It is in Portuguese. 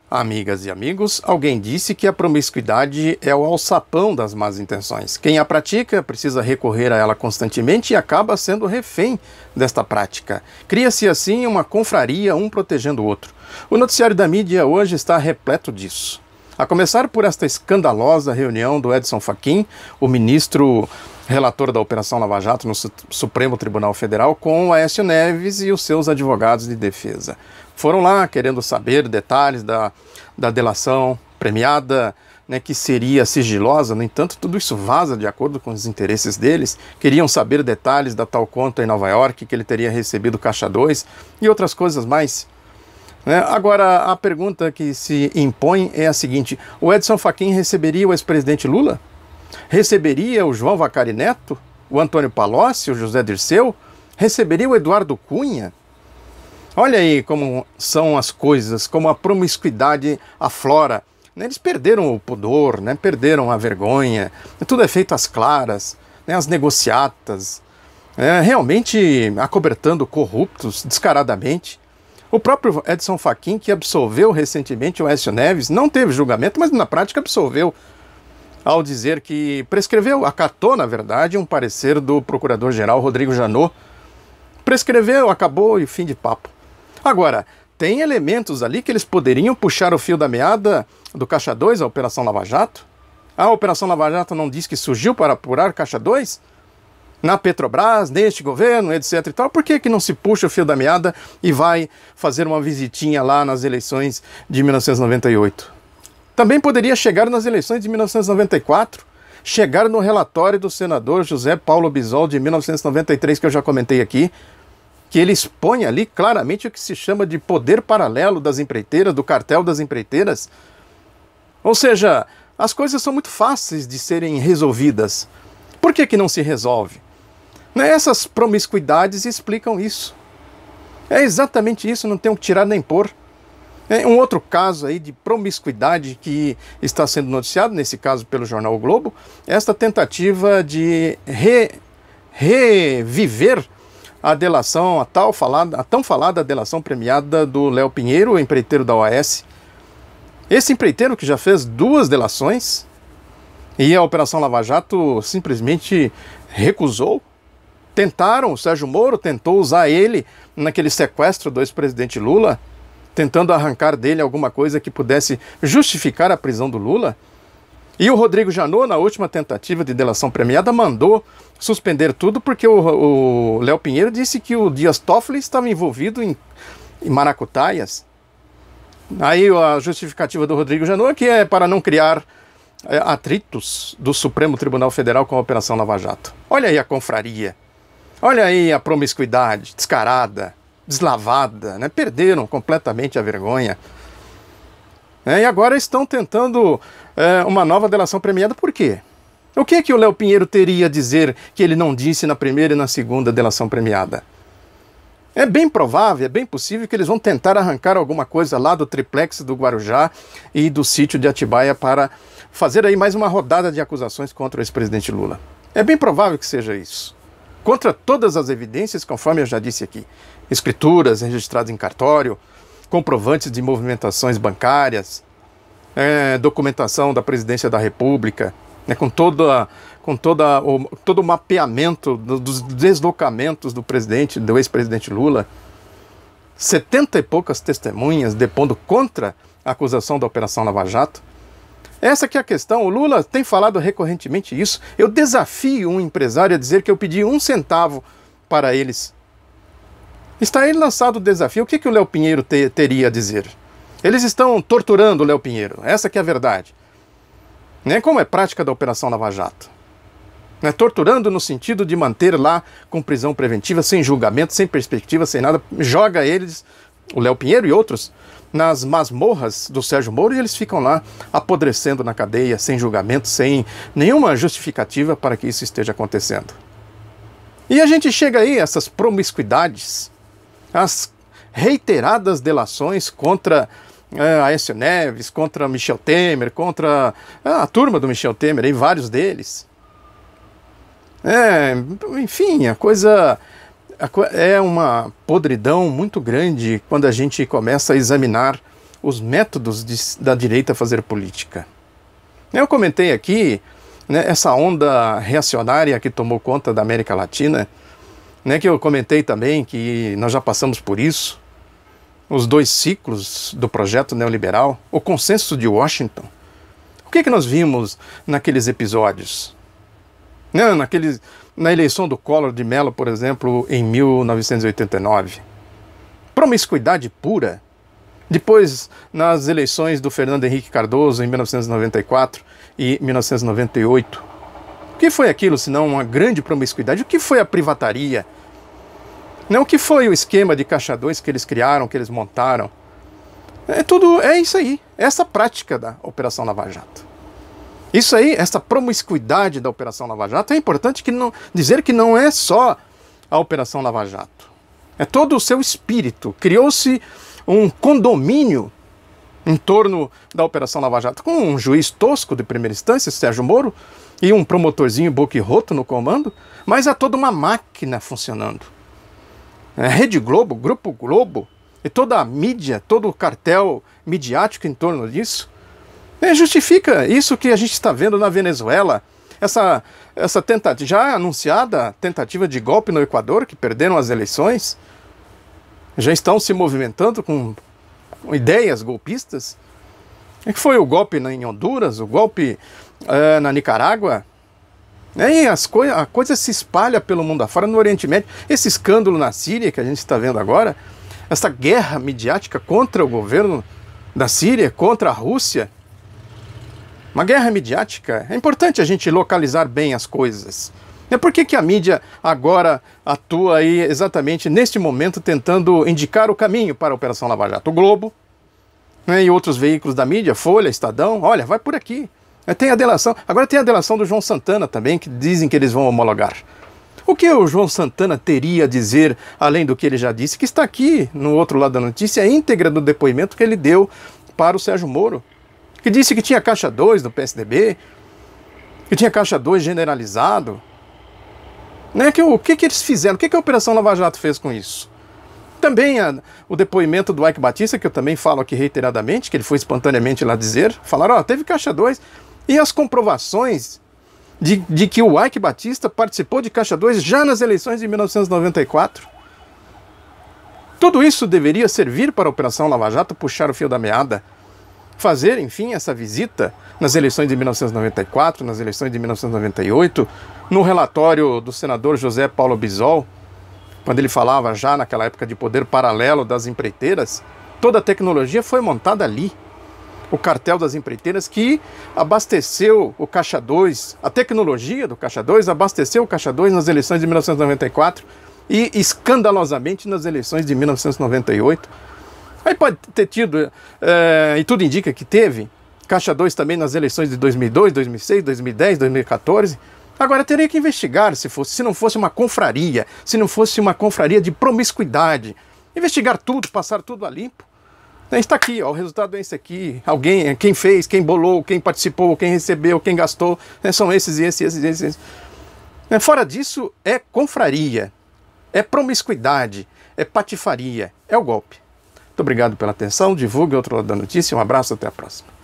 Amigas e amigos, alguém disse que a promiscuidade é o alçapão das más intenções. Quem a pratica precisa recorrer a ela constantemente e acaba sendo refém desta prática. Cria-se assim uma confraria, um protegendo o outro. O noticiário da mídia hoje está repleto disso. A começar por esta escandalosa reunião do Edson Fachin, o ministro relator da Operação Lava Jato no Supremo Tribunal Federal, com o Aécio Neves e os seus advogados de defesa. Foram lá querendo saber detalhes da delação premiada, né, que seria sigilosa. No entanto, tudo isso vaza de acordo com os interesses deles. Queriam saber detalhes da tal conta em Nova York, que ele teria recebido caixa 2 e outras coisas mais. Agora, a pergunta que se impõe é a seguinte: o Edson Fachin receberia o ex-presidente Lula? Receberia o João Vacari Neto? O Antônio Palocci? O José Dirceu? Receberia o Eduardo Cunha? Olha aí como são as coisas, como a promiscuidade aflora. Eles perderam o pudor, perderam a vergonha, tudo é feito às claras, as negociatas, realmente acobertando corruptos descaradamente. O próprio Edson Fachin, que absolveu recentemente o Aécio Neves, não teve julgamento, mas na prática absolveu, ao dizer que prescreveu, acatou, na verdade, um parecer do procurador-geral Rodrigo Janot. Prescreveu, acabou e fim de papo. Agora, tem elementos ali que eles poderiam puxar o fio da meada do Caixa 2, a Operação Lava Jato? A Operação Lava Jato não diz que surgiu para apurar Caixa 2? Na Petrobras, neste governo, etc e tal, por que não se puxa o fio da meada e vai fazer uma visitinha lá nas eleições de 1998? Também poderia chegar nas eleições de 1994, chegar no relatório do senador José Paulo Bisol de 1993, que eu já comentei aqui, que ele expõe ali claramente o que se chama de poder paralelo das empreiteiras, do cartel das empreiteiras. Ou seja, as coisas são muito fáceis de serem resolvidas. Por que não se resolve? Essas promiscuidades explicam isso. É exatamente isso, não tem o que tirar nem pôr. Um outro caso aí de promiscuidade que está sendo noticiado, nesse caso pelo jornal O Globo, esta tentativa de reviver a delação, a tão falada delação premiada do Léo Pinheiro, o empreiteiro da OAS. Esse empreiteiro que já fez 2 delações e a Operação Lava Jato simplesmente recusou. Tentaram, o Sérgio Moro tentou usar ele naquele sequestro do ex-presidente Lula, tentando arrancar dele alguma coisa que pudesse justificar a prisão do Lula. E o Rodrigo Janot, na última tentativa de delação premiada, mandou suspender tudo porque o Léo Pinheiro disse que o Dias Toffoli estava envolvido em maracutaias. Aí a justificativa do Rodrigo Janot que é para não criar atritos do Supremo Tribunal Federal com a Operação Lava Jato. Olha aí a confraria, olha aí a promiscuidade descarada, deslavada, perderam completamente a vergonha. E agora estão tentando uma nova delação premiada. Por quê? O que o Léo Pinheiro teria a dizer que ele não disse na primeira e na segunda delação premiada? É bem provável, é bem possível que eles vão tentar arrancar alguma coisa lá do triplex do Guarujá e do sítio de Atibaia para fazer aí mais uma rodada de acusações contra o ex-presidente Lula. É bem provável que seja isso. Contra todas as evidências, conforme eu já disse aqui. Escrituras registradas em cartório, comprovantes de movimentações bancárias, documentação da Presidência da República, com todo o mapeamento dos deslocamentos do ex-presidente Lula, 70 e poucas testemunhas depondo contra a acusação da Operação Lava Jato. Essa que é a questão. O Lula tem falado recorrentemente isso. Eu desafio um empresário a dizer que eu pedi 1 centavo para eles. Está aí lançado o desafio. O que o Léo Pinheiro teria a dizer? Eles estão torturando o Léo Pinheiro. Essa que é a verdade. Como é prática da Operação Lava Jato. Torturando no sentido de manter lá com prisão preventiva, sem julgamento, sem perspectiva, sem nada. Joga eles, o Léo Pinheiro e outros, nas masmorras do Sérgio Moro e eles ficam lá apodrecendo na cadeia, sem julgamento, sem nenhuma justificativa para que isso esteja acontecendo. E a gente chega aí a essas promiscuidades, as reiteradas delações contra Aécio Neves, contra Michel Temer, contra a turma do Michel Temer, e vários deles. Enfim, a coisa é uma podridão muito grande quando a gente começa a examinar os métodos da direita fazer política. Eu comentei aqui, né, essa onda reacionária que tomou conta da América Latina, né, que eu comentei também que nós já passamos por isso, os 2 ciclos do projeto neoliberal, o consenso de Washington. O que nós vimos naqueles episódios? Na eleição do Collor de Mello, por exemplo, em 1989. Promiscuidade pura. Depois, nas eleições do Fernando Henrique Cardoso, em 1994 e 1998. O que foi aquilo, senão uma grande promiscuidade? O que foi a privataria? O que foi o esquema de Caixa 2 que eles criaram, que eles montaram? É isso aí, essa prática da Operação Lava Jato. Isso aí, essa promiscuidade da Operação Lava Jato, é importante dizer que não é só a Operação Lava Jato. É todo o seu espírito. Criou-se um condomínio em torno da Operação Lava Jato, com um juiz tosco de primeira instância, Sérgio Moro, e um promotorzinho boquirroto no comando, mas há toda uma máquina funcionando. Rede Globo, Grupo Globo, e toda a mídia, todo o cartel midiático em torno disso, justifica isso que a gente está vendo na Venezuela, essa já anunciada tentativa de golpe no Equador, que perderam as eleições, já estão se movimentando com ideias golpistas. Que foi o golpe em Honduras, o golpe na Nicarágua. E a coisa se espalha pelo mundo afora, no Oriente Médio. Esse escândalo na Síria que a gente está vendo agora, essa guerra midiática contra o governo da Síria, contra a Rússia. Uma guerra midiática. É importante a gente localizar bem as coisas. Por que a mídia agora atua aí exatamente neste momento tentando indicar o caminho para a Operação Lava Jato? O Globo, e outros veículos da mídia, Folha, Estadão, olha, vai por aqui. Tem a delação. Agora tem a delação do João Santana também, que dizem que eles vão homologar. O que o João Santana teria a dizer, além do que ele já disse, que está aqui no outro lado da notícia, a íntegra do depoimento que ele deu para o Sérgio Moro, que disse que tinha Caixa 2 do PSDB, que tinha Caixa 2 generalizado. O que eles fizeram? O que a Operação Lava Jato fez com isso? Também o depoimento do Ike Batista, que eu também falo aqui reiteradamente, que ele foi espontaneamente lá dizer, falaram, teve Caixa 2, e as comprovações de que o Ike Batista participou de Caixa 2 já nas eleições de 1994. Tudo isso deveria servir para a Operação Lava Jato puxar o fio da meada, fazer, enfim, essa visita nas eleições de 1994, nas eleições de 1998, no relatório do senador José Paulo Bisol, quando ele falava já naquela época de poder paralelo das empreiteiras, toda a tecnologia foi montada ali. O cartel das empreiteiras que abasteceu o Caixa 2, a tecnologia do Caixa 2 abasteceu o Caixa 2 nas eleições de 1994 e escandalosamente nas eleições de 1998. Aí pode ter tido, e tudo indica que teve, Caixa 2 também nas eleições de 2002, 2006, 2010, 2014. Agora teria que investigar se não fosse uma confraria, se não fosse uma confraria de promiscuidade. Investigar tudo, passar tudo a limpo. Está aqui, o resultado é esse aqui. Alguém, quem fez, quem bolou, quem participou, quem recebeu, quem gastou, são esses e esses. Fora disso, é confraria, é promiscuidade, é patifaria, é o golpe. Muito obrigado pela atenção, divulgue outro lado da notícia, um abraço, até a próxima.